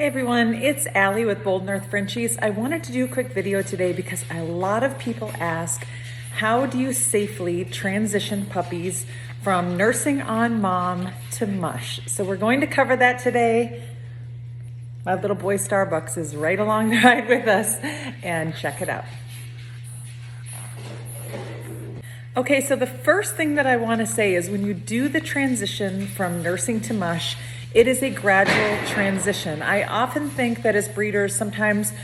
Hey everyone, it's Allie with Bold North Frenchies. I wanted to do a quick video today because a lot of people ask, how do you safely transition puppies from nursing on mom to mush? So we're going to cover that today. My little boy Starbucks is right along the ride with us, and check it out. Okay, so the first thing that I want to say is when you do the transition from nursing to mush, it is a gradual transition. I often think that as breeders, sometimes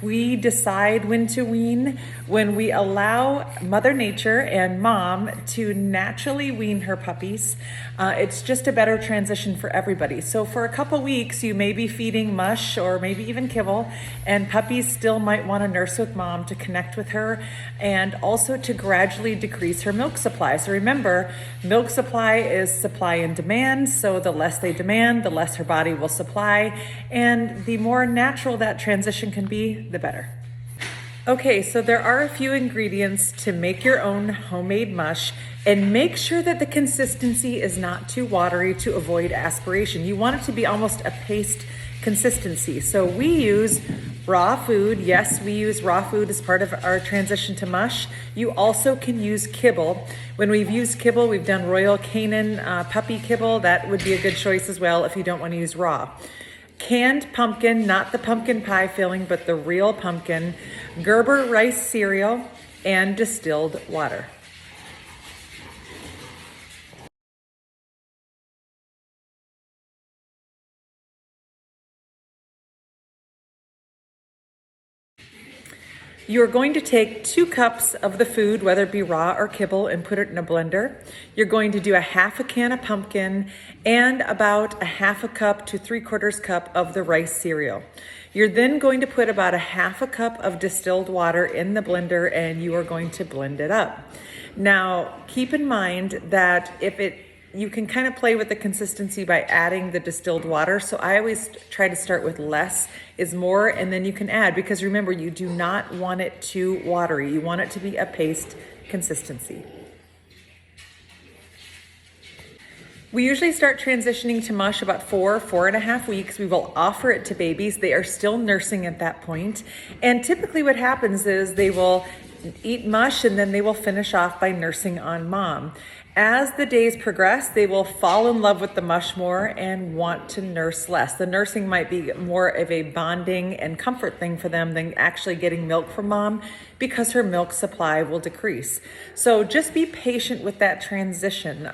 we decide when to wean when we allow Mother Nature and mom to naturally wean her puppies. It's just a better transition for everybody. So for a couple weeks, you may be feeding mush or maybe even kibble, and puppies still might want to nurse with mom to connect with her and also to gradually decrease her milk supply. So remember, milk supply is supply and demand. So the less they demand, the less her body will supply. And the more natural that transition can be, the better. Okay, so there are a few ingredients to make your own homemade mush, and make sure that the consistency is not too watery to avoid aspiration. You want it to be almost a paste consistency. So we use raw food. Yes, we use raw food as part of our transition to mush. You also can use kibble. When we've used kibble, we've done Royal Canin puppy kibble. That would be a good choice as well if you don't want to use raw. Canned pumpkin, not the pumpkin pie filling, but the real pumpkin, Gerber rice cereal, and distilled water. You're going to take 2 cups of the food, whether it be raw or kibble, and put it in a blender. You're going to do a half a can of pumpkin and about a half a cup to 3/4 cup of the rice cereal. You're then going to put about a half a cup of distilled water in the blender, and you are going to blend it up. Now, keep in mind that you can kind of play with the consistency by adding the distilled water. So I always try to start with less is more, and then you can add, because remember, you do not want it too watery. You want it to be a paste consistency. We usually start transitioning to mush about 4.5 weeks. We will offer it to babies. They are still nursing at that point. And typically what happens is they will eat mush and then they will finish off by nursing on mom. As the days progress, they will fall in love with the mush more and want to nurse less. The nursing might be more of a bonding and comfort thing for them than actually getting milk from mom, because her milk supply will decrease. So just be patient with that transition.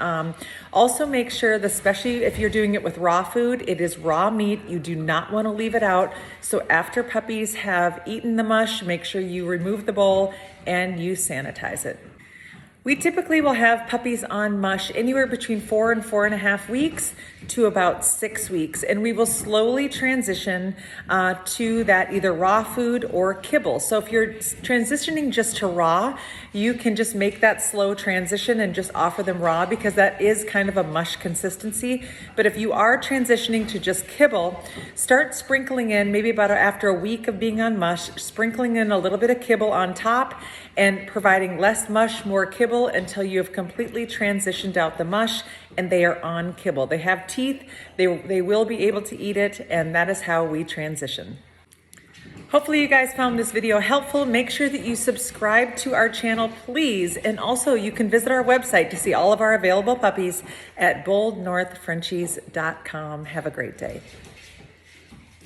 Also make sure, especially if you're doing it with raw food, it is raw meat. You do not want to leave it out. So after puppies have eaten the mush, make sure you remove the bowl and you sanitize it. We typically will have puppies on mush anywhere between 4 and 4.5 weeks to about 6 weeks, and we will slowly transition to that either raw food or kibble. So if you're transitioning just to raw, you can just make that slow transition and just offer them raw, because that is kind of a mush consistency. But if you are transitioning to just kibble, start sprinkling in, maybe about after a week of being on mush, sprinkling in a little bit of kibble on top and providing less mush, more kibble, until you have completely transitioned out the mush and they are on kibble. They have teeth, they will be able to eat it, and that is how we transition. Hopefully you guys found this video helpful. Make sure that you subscribe to our channel, please. And also you can visit our website to see all of our available puppies at boldnorthfrenchies.com. Have a great day.